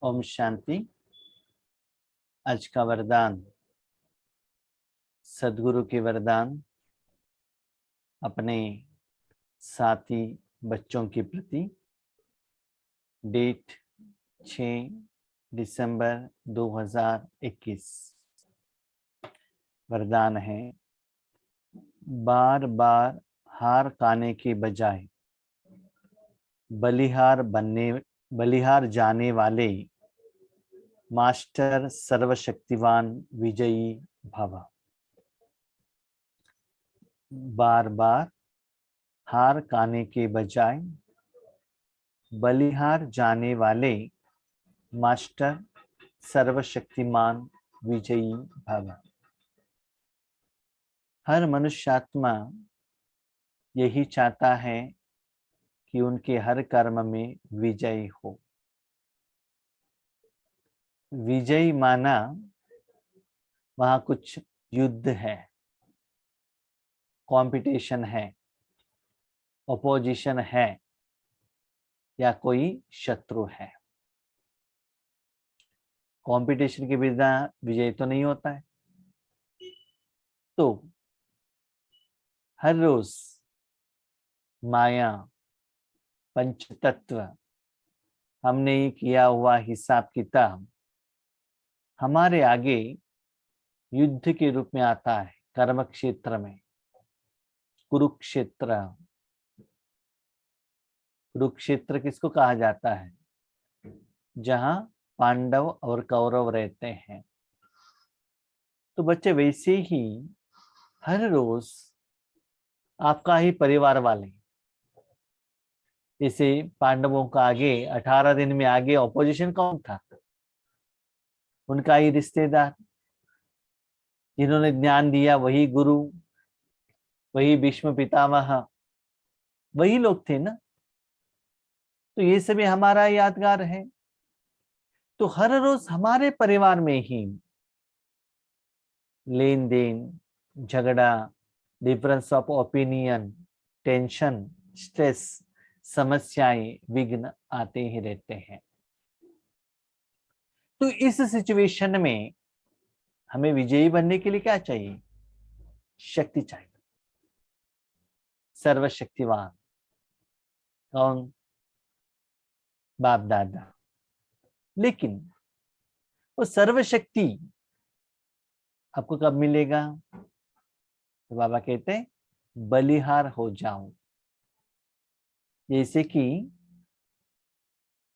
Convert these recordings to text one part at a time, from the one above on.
ओम शांति। आज का वरदान सद्गुरु के वरदान अपने साथी बच्चों के प्रति। डेट 6 दिसंबर 2021। वरदान है, बार बार हार खाने के बजाय बलिहार जाने वाले मास्टर सर्वशक्तिवान विजयी भव। बार बार हार खाने के बजाय बलिहार जाने वाले मास्टर सर्वशक्तिमान विजयी भव। हर मनुष्यात्मा यही चाहता है कि उनके हर कर्म में विजय हो। विजयी माना वहां कुछ युद्ध है, कंपटीशन है, अपोजिशन है या कोई शत्रु है। कंपटीशन के बिना विजय तो नहीं होता है। तो हर रोज माया पंचतत्व हमने किया हुआ हिसाब किताब हमारे आगे युद्ध के रूप में आता है। कर्म क्षेत्र में कुरुक्षेत्र किसको कहा जाता है? जहां पांडव और कौरव रहते हैं। तो बच्चे वैसे ही हर रोज आपका ही परिवार वाले, जैसे पांडवों का आगे 18 दिन में आगे ऑपोजिशन कौन था? उनका ही रिश्तेदार, जिन्होंने ज्ञान दिया वही गुरु, वही भीष्म पितामह, वही लोग थे ना। तो ये सभी हमारा यादगार है। तो हर रोज हमारे परिवार में ही लेन देन, झगड़ा, difference of opinion, tension, stress, समस्याएं, विघ्न आते ही रहते हैं। तो इस सिचुएशन में हमें विजयी बनने के लिए क्या चाहिए? शक्ति चाहिए। सर्वशक्तिवान कौन? बाप दादा। लेकिन वो सर्वशक्ति आपको कब मिलेगा? तो बाबा कहते हैं बलिहार हो जाओ। जैसे कि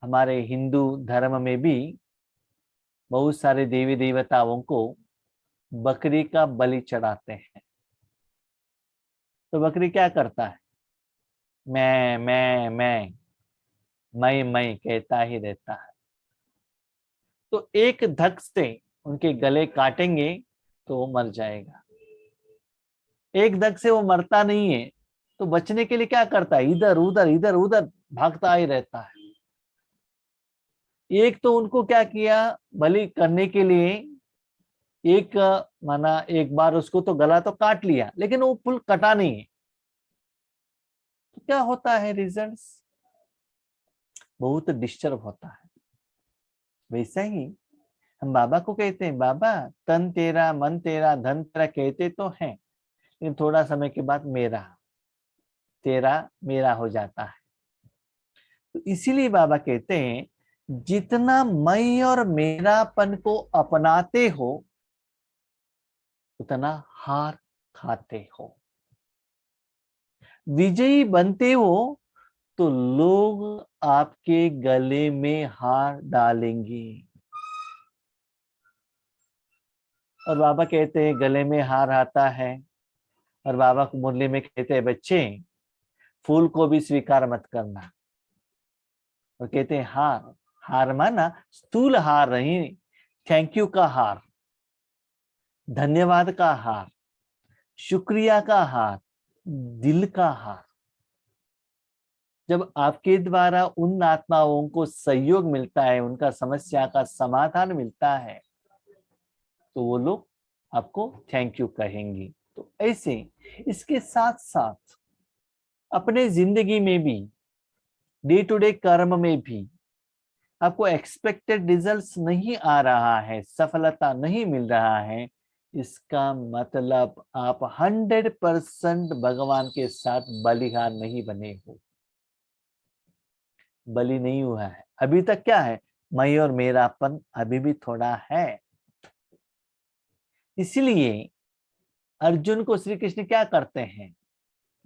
हमारे हिंदू धर्म में भी बहुत सारे देवी देवताओं को बकरी का बलि चढ़ाते हैं। तो बकरी क्या करता है? मैं कहता ही रहता है। तो एक धक से उनके गले काटेंगे तो वो मर जाएगा। एक धक से वो मरता नहीं है तो बचने के लिए क्या करता है? इधर उधर भागता ही रहता है। एक तो उनको क्या किया, बलि करने के लिए एक माना एक बार उसको तो गला तो काट लिया, लेकिन वो फुल कटा नहीं है। तो क्या होता है? रिजल्ट्स बहुत डिस्टर्ब होता है। वैसा ही हम बाबा को कहते हैं, बाबा तन तेरा, मन तेरा, धन तेरा कहते तो हैं, लेकिन थोड़ा समय के बाद मेरा तेरा मेरा हो जाता है। तो इसीलिए बाबा कहते हैं जितना मैं और मेरापन को अपनाते हो उतना हार खाते हो। विजयी बनते हो तो लोग आपके गले में हार डालेंगे। और बाबा कहते हैं गले में हार आता है। और बाबा को मुरली में कहते हैं बच्चे फूल को भी स्वीकार मत करना। और कहते हैं हार, हार माना स्थूल हार नहीं, थैंक यू का हार, धन्यवाद का हार, शुक्रिया का हार, दिल का हार। जब आपके द्वारा उन आत्माओं को सहयोग मिलता है, उनका समस्या का समाधान मिलता है, तो वो लोग आपको थैंक यू कहेंगे। तो ऐसे इसके साथ साथ अपने जिंदगी में भी, डे टू डे कर्म में भी आपको एक्सपेक्टेड रिजल्ट्स नहीं आ रहा है, सफलता नहीं मिल रहा है, इसका मतलब आप 100% भगवान के साथ बलिहार नहीं बने हो, बलि नहीं हुआ है। अभी तक क्या है, मैं और मेरापन अभी भी थोड़ा है। इसलिए अर्जुन को श्री कृष्ण क्या करते हैं,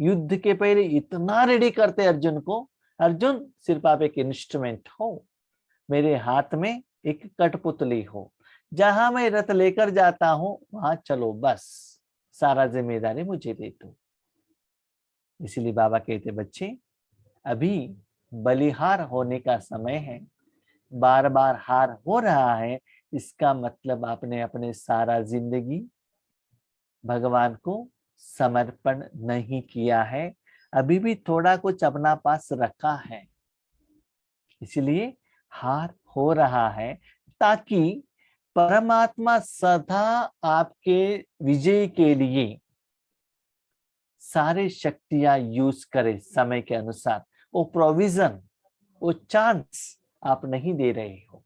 युद्ध के पहले इतना रेडी करते अर्जुन को, अर्जुन सिर्फ आप एक इंस्ट्रूमेंट हो, मेरे हाथ में एक कठपुतली हो, जहां मैं रथ लेकर जाता हूं वहां चलो, बस सारा जिम्मेदारी मुझे दे दो। इसलिए बाबा कहते बच्चे अभी बलिहार होने का समय है, बार बार हार हो रहा है, इसका मतलब आपने अपने सारा जिंदगी भगवान को समर्पण नहीं किया है, अभी भी थोड़ा कुछ अपना पास रखा है, इसलिए हार हो रहा है, ताकि परमात्मा सदा आपके विजय के लिए सारे शक्तियां यूज करे समय के अनुसार। वो प्रोविजन, वो चांस आप नहीं दे रहे हो।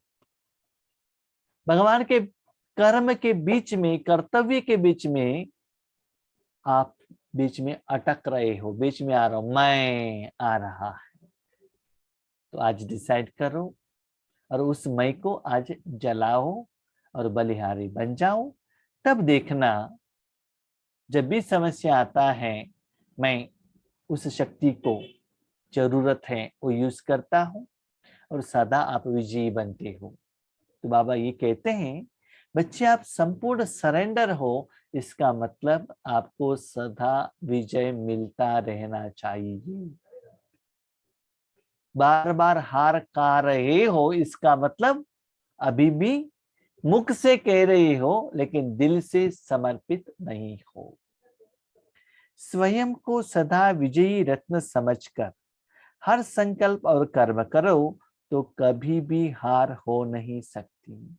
भगवान के कर्म के बीच में, कर्तव्य के बीच में आप बीच में अटक रहे हो, बीच में आ रहा हूं, मैं आ रहा है। तो आज डिसाइड करो और उस मैं को आज जलाओ और बलिहारी बन जाओ। तब देखना जब भी समस्या आता है, मैं उस शक्ति को जरूरत है वो यूज करता हूं और सदा आप विजयी बनते हो। तो बाबा ये कहते हैं बच्चे आप संपूर्ण सरेंडर हो, इसका मतलब आपको सदा विजय मिलता रहना चाहिए। बार बार हार खा रहे हो, इसका मतलब अभी भी मुख से कह रहे हो लेकिन दिल से समर्पित नहीं हो। स्वयं को सदा विजयी रत्न समझकर हर संकल्प और कर्म करो तो कभी भी हार हो नहीं सकती।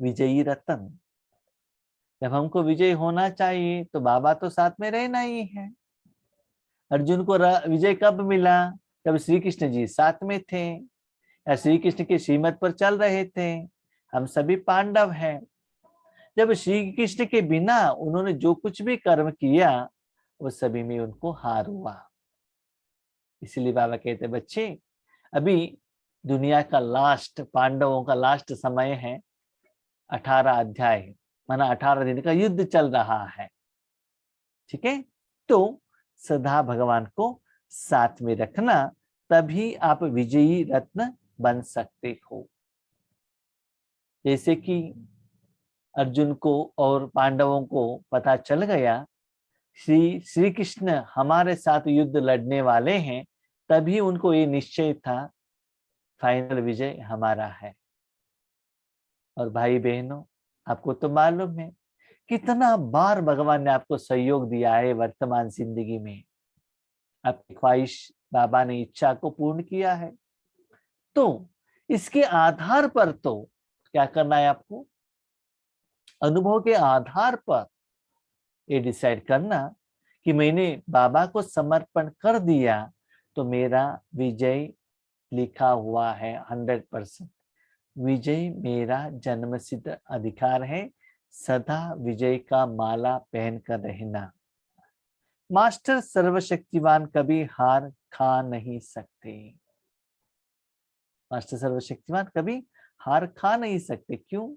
विजयी रत्न, जब हमको विजय होना चाहिए तो बाबा तो साथ में रहना ही है। अर्जुन को विजय कब मिला, जब श्री कृष्ण जी साथ में थे या श्री कृष्ण के श्रीमत पर चल रहे थे। हम सभी पांडव हैं, जब श्री कृष्ण के बिना उन्होंने जो कुछ भी कर्म किया वो सभी में उनको हार हुआ। इसलिए बाबा कहते बच्चे अभी दुनिया का लास्ट, पांडवों का लास्ट समय है, 18 अध्याय, माना 18 दिन का युद्ध चल रहा है। ठीक है, तो सदा भगवान को साथ में रखना, तभी आप विजयी रत्न बन सकते हो। जैसे कि अर्जुन को और पांडवों को पता चल गया श्री कृष्ण हमारे साथ युद्ध लड़ने वाले हैं, तभी उनको ये निश्चय था फाइनल विजय हमारा है। और भाई बहनों, आपको तो मालूम है कितना बार भगवान ने आपको सहयोग दिया है वर्तमान जिंदगी में, आपकी ख्वाहिश बाबा ने इच्छा को पूर्ण किया है। तो इसके आधार पर तो क्या करना है आपको, अनुभव के आधार पर ये डिसाइड करना कि मैंने बाबा को समर्पण कर दिया तो मेरा विजय लिखा हुआ है 100%। विजय मेरा जन्मसिद्ध अधिकार है, सदा विजय का माला पहनकर रहना। मास्टर सर्वशक्तिवान कभी हार खा नहीं सकते। मास्टर सर्वशक्तिवान कभी हार खा नहीं सकते। क्यों?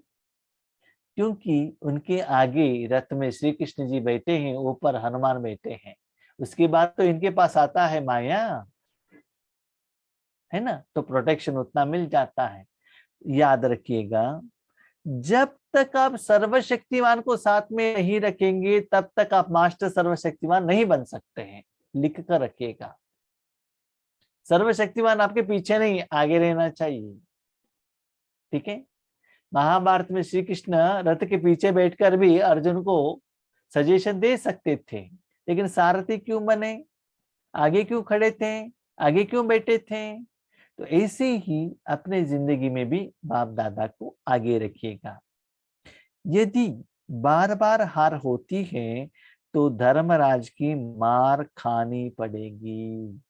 क्योंकि उनके आगे रथ में श्री कृष्ण जी बैठे हैं, ऊपर हनुमान बैठे हैं। उसके बाद तो इनके पास आता है माया, है ना, तो प्रोटेक्शन उतना मिल जाता है। याद रखिएगा, जब तक आप सर्वशक्तिमान को साथ में नहीं रखेंगे तब तक आप मास्टर सर्वशक्तिमान नहीं बन सकते हैं। लिख कर रखिएगा, सर्वशक्तिमान आपके पीछे नहीं, आगे रहना चाहिए। ठीक है, महाभारत में श्री कृष्ण रथ के पीछे बैठकर भी अर्जुन को सजेशन दे सकते थे, लेकिन सारथी क्यों बने, आगे क्यों खड़े थे, आगे क्यों बैठे थे। तो ऐसे ही अपने जिंदगी में भी बाप दादा को आगे रखिएगा। यदि बार बार हार होती है तो धर्मराज की मार खानी पड़ेगी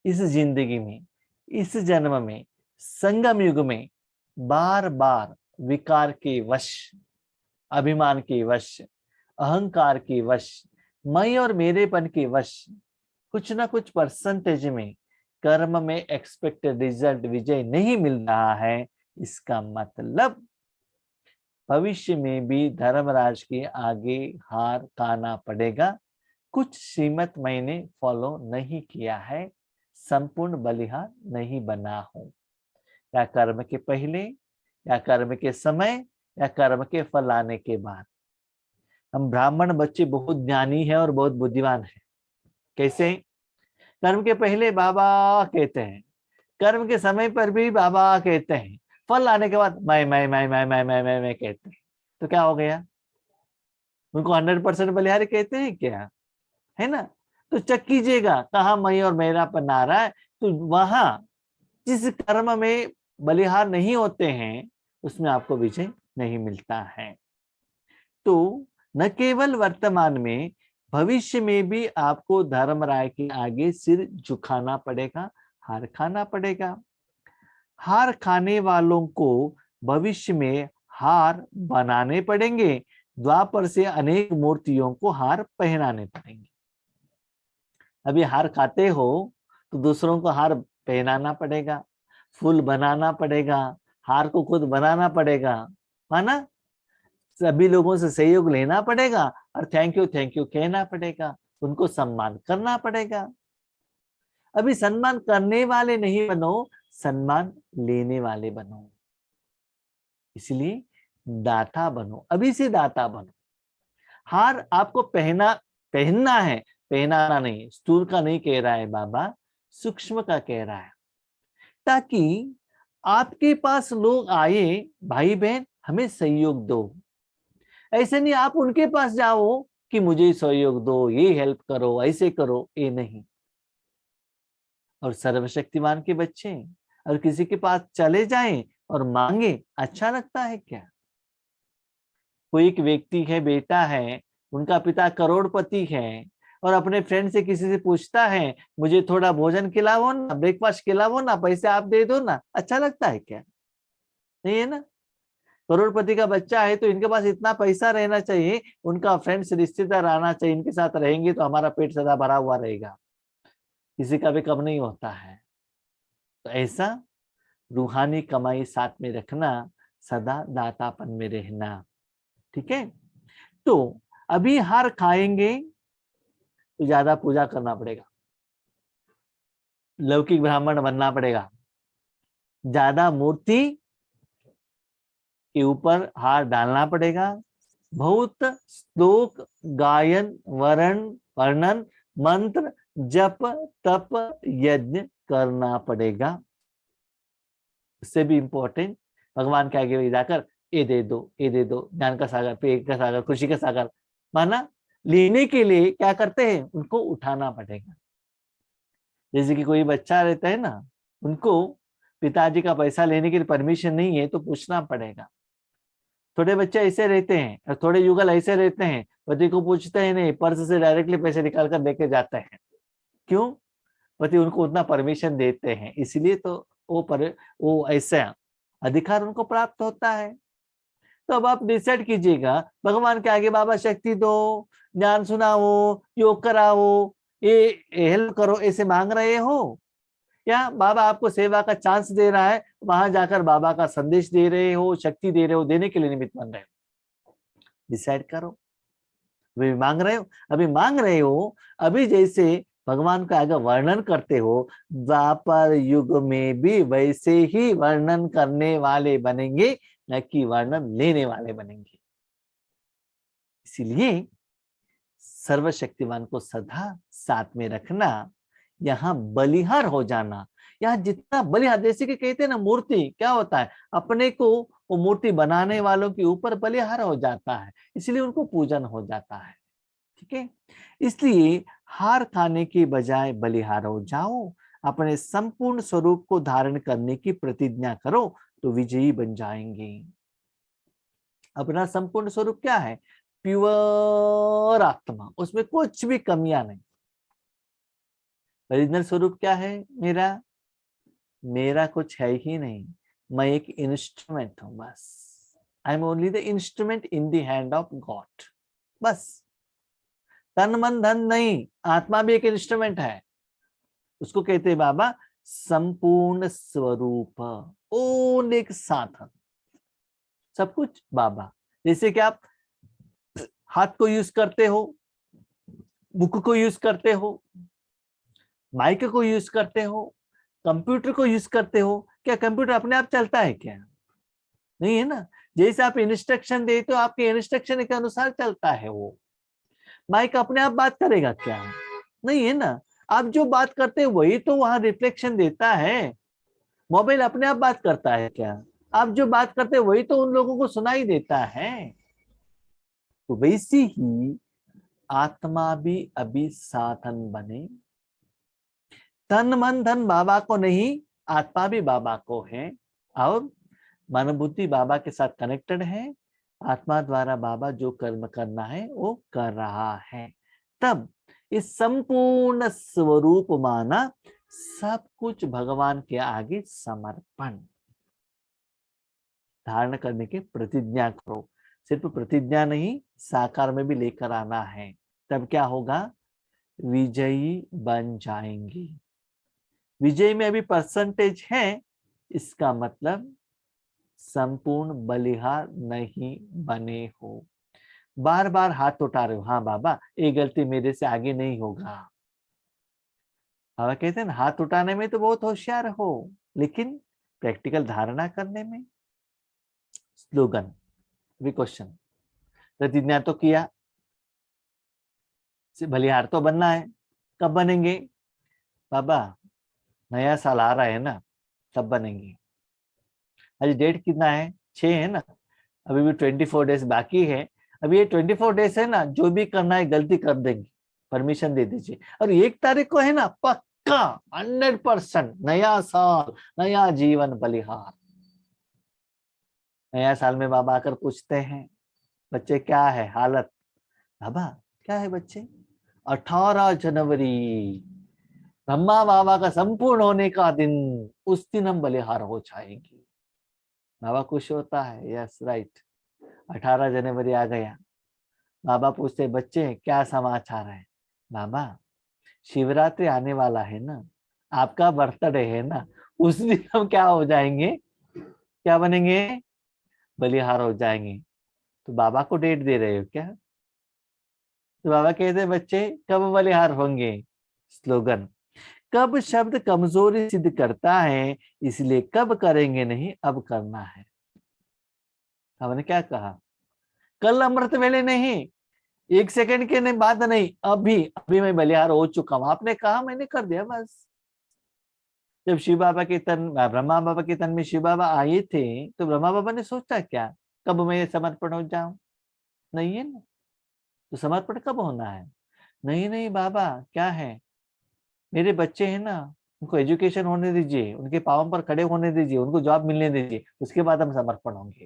इस जिंदगी में। इस जन्म में संगम युग में बार बार विकार के वश, अभिमान के वश, अहंकार के वश, मैं और मेरेपन के वश कुछ ना कुछ परसेंटेज में कर्म में एक्सपेक्टेड रिजल्ट विजय नहीं मिल रहा है। इसका मतलब भविष्य में भी धर्मराज के आगे हार खाना पड़ेगा। कुछ श्रीमत मैंने फॉलो नहीं किया है, संपूर्ण बलिहार नहीं बना हूं, या कर्म के पहले, या कर्म के समय, या कर्म के फल आने के बाद। हम ब्राह्मण बच्चे बहुत ज्ञानी है और बहुत बुद्धिमान है। कैसे? कर्म के पहले बाबा कहते हैं, कर्म के समय पर भी बाबा कहते हैं, फल आने के बाद मैं कहते हैं। तो क्या हो गया? उनको 100% बलिहारी कहते हैं क्या? है ना? तो चेक कीजिएगा कहाँ मैं और मेरापन आ रहा है। तो वहां जिस कर्म में बलिहार नहीं होते हैं उसमें आपको विजय नहीं मिलता है। तो न केवल वर्तमान में, भविष्य में भी आपको धर्मराय के आगे सिर झुकाना पड़ेगा, हार खाना पड़ेगा। हार खाने वालों को भविष्य में हार बनाने पड़ेंगे। द्वापर से अनेक मूर्तियों को हार पहनाने पड़ेंगे। अभी हार खाते हो तो दूसरों को हार पहनाना पड़ेगा, फूल बनाना पड़ेगा, हार को खुद बनाना पड़ेगा, माना? सभी लोगों से सहयोग लेना पड़ेगा और थैंक यू कहना पड़ेगा, उनको सम्मान करना पड़ेगा। अभी सम्मान करने वाले नहीं बनो, सम्मान लेने वाले बनो। इसलिए दाता बनो, अभी से दाता बनो। हार आपको पहनना है, पहनाना नहीं। स्थूल का नहीं कह रहा है बाबा, सूक्ष्म का कह रहा है, ताकि आपके पास लोग आए, भाई बहन हमें सहयोग दो। ऐसे नहीं आप उनके पास जाओ कि मुझे सहयोग दो, ये हेल्प करो, ऐसे करो, ये नहीं। और सर्वशक्तिमान के बच्चे और किसी के पास चले जाएं और मांगे, अच्छा लगता है क्या? कोई एक व्यक्ति है, बेटा है, उनका पिता करोड़पति है, और अपने फ्रेंड से किसी से पूछता है मुझे थोड़ा भोजन खिलाओ ना, ब्रेकफास्ट खिलाओ ना, पैसे आप दे दो ना, अच्छा लगता है क्या? नहीं है ना? करोड़पति का बच्चा है तो इनके पास इतना पैसा रहना चाहिए, उनका फ्रेंड्स रिश्तेदार आना चाहिए, इनके साथ रहेंगे तो हमारा पेट सदा भरा हुआ रहेगा, किसी का भी कम नहीं होता है। तो ऐसा रूहानी कमाई साथ में रखना, सदा दातापन में रहना। ठीक है? तो अभी हार खाएंगे तो ज्यादा पूजा करना पड़ेगा, लौकिक ब्राह्मण बनना पड़ेगा, ज्यादा मूर्ति के ऊपर हार डालना पड़ेगा, बहुत श्लोक गायन, वर्णन, मंत्र, जप, तप, यज्ञ करना पड़ेगा। उससे भी इंपॉर्टेंट, भगवान के आगे जाकर ये दे दो, ये दे दो, ज्ञान का सागर, प्रेम का सागर, खुशी का सागर, माना लेने के लिए क्या करते हैं, उनको उठाना पड़ेगा। जैसे कि कोई बच्चा रहता है ना, उनको पिताजी का पैसा लेने के लिए परमिशन नहीं है तो पूछना पड़ेगा। थोड़े बच्चे ऐसे रहते हैं और थोड़े युगल ऐसे रहते हैं, पति को पूछते हैं नहीं, पर्स से डायरेक्टली पैसे निकाल कर लेके जाते हैं। क्यों? पति उनको उतना परमिशन देते हैं, इसलिए तो वो ऐसा अधिकार उनको प्राप्त होता है। तो अब आप डिसाइड कीजिएगा, भगवान के आगे बाबा शक्ति दो, ज्ञान सुनाओ, योग कराओ, ये हेल्प करो, ऐसे मांग रहे हो, या बाबा आपको सेवा का चांस दे रहा है, वहां जाकर बाबा का संदेश दे रहे हो, शक्ति दे रहे हो, देने के लिए निमित्त बन रहे हो? डिसाइड करो। अभी मांग रहे हो, अभी मांग रहे हो, अभी जैसे भगवान का आगे वर्णन करते हो, द्वापर युग में भी वैसे ही वर्णन करने वाले बनेंगे, न कि वर्णन लेने वाले बनेंगे। इसीलिए सर्वशक्तिमान को सदा साथ में रखना, यहाँ बलिहार हो जाना। यहाँ जितना बलिहार, जैसे कि कहते हैं ना, मूर्ति क्या होता है, अपने को वो मूर्ति बनाने वालों के ऊपर बलिहार हो जाता है, इसलिए उनको पूजन हो जाता है। ठीक है? इसलिए हार खाने के बजाय बलिहार हो जाओ, अपने संपूर्ण स्वरूप को धारण करने की प्रतिज्ञा करो तो विजयी बन जाएंगे। अपना संपूर्ण स्वरूप क्या है? प्योर आत्मा, उसमें कुछ भी कमियां नहीं। ओरिजिनल स्वरूप क्या है मेरा? मेरा कुछ है ही नहीं, मैं एक इंस्ट्रूमेंट हूं बस। I am only the instrument in the hand of God, बस। तन मन धन नहीं, आत्मा भी एक इंस्ट्रूमेंट है। उसको कहते हैं बाबा संपूर्ण स्वरूप, ओन एक साधन, सब कुछ बाबा। जैसे कि आप हाथ को यूज करते हो, बुक को यूज करते हो, माइक को यूज करते हो, कंप्यूटर को यूज करते हो, क्या कंप्यूटर अपने आप चलता है क्या? नहीं है ना। जैसे आप इंस्ट्रक्शन देते हो, आपके इंस्ट्रक्शन के अनुसार चलता है वो। माइक अपने आप बात करेगा क्या? नहीं है ना। आप जो बात करते हैं वही तो वहां रिफ्लेक्शन देता है। मोबाइल अपने आप बात करता है क्या? आप जो बात करते हैं वही तो उन लोगों को सुनाई देता है। तो वैसी ही आत्मा भी अभी साधन बने। तन मन धन बाबा को नहीं, आत्मा भी बाबा को है, और मन बुद्धि बाबा के साथ कनेक्टेड है। आत्मा द्वारा बाबा जो कर्म करना है वो कर रहा है। तब इस संपूर्ण स्वरूप माना सब कुछ भगवान के आगे समर्पण। धारण करने की प्रतिज्ञा करो। सिर्फ प्रतिज्ञा नहीं, साकार में भी लेकर आना है। तब क्या होगा? विजयी बन जाएंगी। विजय में अभी परसेंटेज है, इसका मतलब संपूर्ण बलिहार नहीं बने हो। बार बार हाथ उठा रहे हो, हाँ बाबा ये गलती मेरे से आगे नहीं होगा। बाबा कहते हैं ना, हाथ उठाने में तो बहुत होशियार हो, लेकिन प्रैक्टिकल धारणा करने में। स्लोगन भी क्वेश्चन, प्रतिज्ञा तो किया, बलिहार तो बनना है, कब बनेंगे? बाबा नया साल आ रहा है ना, तब बनेंगे। आज डेट कितना है? 6 है ना, अभी भी 24 डेज बाकी है। अभी ये 24 डेज है ना, जो भी करना है गलती कर देंगे, परमिशन दे दीजिए। और 1 तारीख को है ना, पक्का 100% नया साल, नया जीवन बलिहार। नया साल में बाबा आकर पूछते हैं, बच्चे क्या है हालत? बाबा क्या है बच्चे? 18 जनवरी ब्रह्मा बाबा का संपूर्ण होने का दिन, उस दिन हम बलिहार हो जाएंगे। बाबा खुश होता है, यस राइट। 18 जनवरी आ गया। बाबा पूछते, बच्चे क्या समाचार है? बाबा शिवरात्रि आने वाला है ना, आपका बर्थडे है ना, उस दिन हम क्या हो जाएंगे? क्या बनेंगे? बलिहार हो जाएंगे। तो बाबा को डेट दे रहे हो क्या? तो बाबा कहते, बच्चे कब बलिहार होंगे? स्लोगन, कब शब्द कमजोरी सिद्ध करता है, इसलिए कब करेंगे नहीं, अब करना है। हमने क्या कहा? कल अमृत वेले नहीं, 1 सेकंड के नहीं बात नहीं, अभी अभी मैं बलिहार हो चुका हूं। आपने कहा, मैंने कर दिया बस। जब शिव बाबा के तन, ब्रह्मा बाबा के तन में शिव बाबा आए थे, तो ब्रह्मा बाबा ने सोचा क्या, कब मैं समर्पण हो जाऊं? नहीं है ना। तो समर्पण कब होना है? नहीं नहीं बाबा, क्या है, मेरे बच्चे हैं ना, उनको एजुकेशन होने दीजिए, उनके पांव पर खड़े होने दीजिए, उनको जॉब मिलने दीजिए, उसके बाद हम समर्पण होंगे।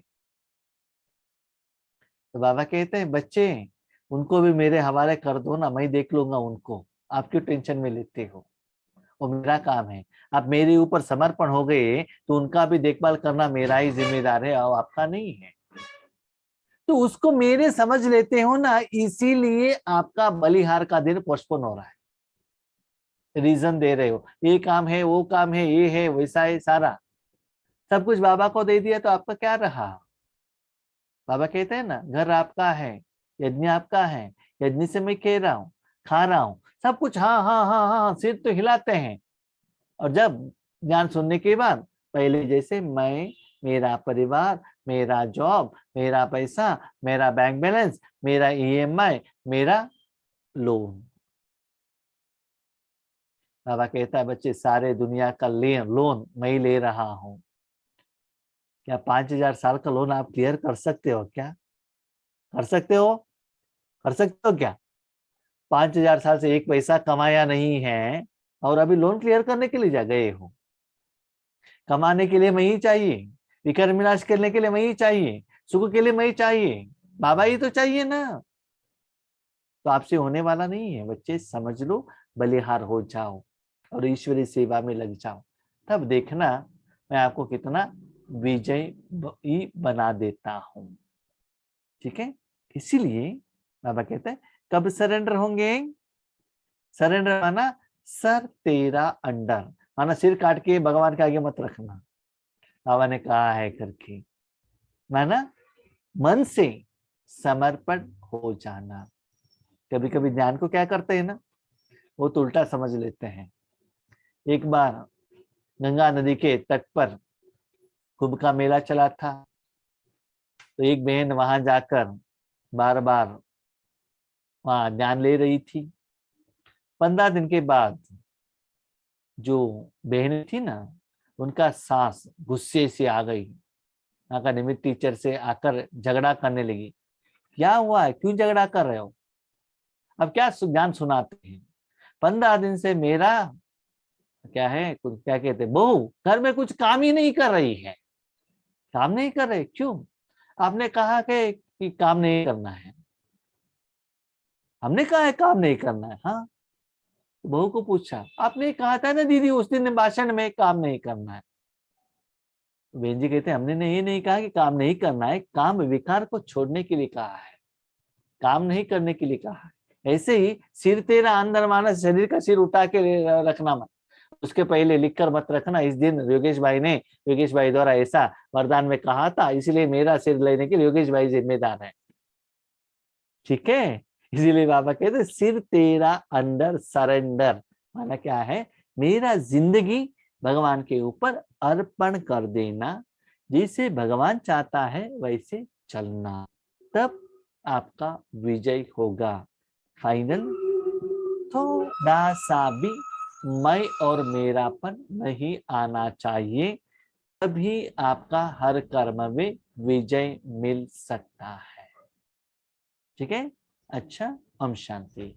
तो बाबा कहते हैं, बच्चे उनको भी मेरे हवाले कर दो ना, मैं देख लूंगा उनको, आप क्यों टेंशन में लेते हो? वो मेरा काम है। आप मेरे ऊपर समर्पण हो गए तो उनका भी देखभाल करना मेरा ही जिम्मेदार है, और आपका नहीं है। तो उसको मेरे समझ लेते हो ना, इसीलिए आपका बलिहार का दिन पोस्टपोन हो रहा है। रीजन दे रहे हो, ये काम है, वो काम है, ये है, वैसा है, सारा सब कुछ बाबा को दे दिया तो आपका क्या रहा? बाबा कहते हैं ना, घर आपका है, यज्ञ आपका है, यज्ञ से मैं कह रहा हूँ, खा रहा हूँ, सब कुछ हाँ हाँ हाँ हाँ, सिर तो हिलाते हैं। और जब ज्ञान सुनने के बाद पहले जैसे मैं, मेरा परिवार, मेरा जॉब, मेरा पैसा, मेरा बैंक बैलेंस, मेरा ईएमआई, मेरा लोन। बाबा कहता है, बच्चे सारे दुनिया का लोन मैं ले रहा हूं। क्या 5000 साल का लोन आप क्लियर कर सकते हो क्या? कर सकते हो? कर सकते हो क्या? 5000 साल से एक पैसा कमाया नहीं है, और अभी लोन क्लियर करने के लिए जा गए हो? कमाने के लिए मैं ही चाहिए, विकार विनाश करने के लिए मैं ही चाहिए, सुख के लिए मैं ही चाहिए, बाबा ही तो चाहिए ना। तो आपसे होने वाला नहीं है बच्चे, समझ लो, बलिहार हो जाओ और ईश्वरी सेवा में लग जाओ। तब देखना मैं आपको कितना विजयी बना देता हूं। ठीक है, इसीलिए बाबा कहते हैं कब सरेंडर होंगे? सरेंडर माना सर तेरा अंडर, माना सिर काट के भगवान के आगे मत रखना, बाबा ने कहा है करके, माना मन से समर्पण हो जाना। कभी कभी ज्ञान को क्या करते हैं ना, वो तो उल्टा समझ लेते हैं। एक बार गंगा नदी के तट पर कुंभ का मेला चला था, तो एक बहन वहां जाकर बार बार वहां ज्ञान ले रही थी। 15 दिन के बाद जो बहन थी ना, उनका सांस गुस्से से आ गई, वहां का निमित्त टीचर से आकर झगड़ा करने लगी। क्या हुआ है, क्यों झगड़ा कर रहे हो? अब क्या ज्ञान सुनाते हैं? 15 दिन से मेरा क्या है, कुछ क्या कहते, बहू घर में कुछ काम ही नहीं कर रही है। काम नहीं कर रहे, क्यों? आपने कहा कि काम नहीं करना है। हमने कहा है काम नहीं करना है, हाँ। बहू को पूछा, आपने कहा था ना दीदी उस दिन भाषण में काम नहीं करना है। बहन जी कहते हमने ये नहीं कहा कि काम नहीं करना है, काम विकार को छोड़ने के लिए कहा है, काम नहीं करने के लिए कहा है। ऐसे ही सिर तेरा अंदर माना शरीर का सिर उठा के रखना मत, उसके पहले लिखकर मत रखना, इस दिन योगेश भाई द्वारा ऐसा वरदान में कहा था, इसलिए मेरा सिर लेने के लिए योगेश भाई जिम्मेदार है। ठीक है, इसीलिए बाबा कहते सिर तेरा अंदर सरेंडर, माना क्या है, मेरा जिंदगी भगवान के ऊपर अर्पण कर देना, जैसे भगवान चाहता है वैसे चलना, तब आपका विजय होगा। फाइनल, थोड़ा सा भी मैं और मेरापन नहीं आना चाहिए, तभी आपका हर कर्म में विजय मिल सकता है। ठीक है, अच्छा, ओम शांति।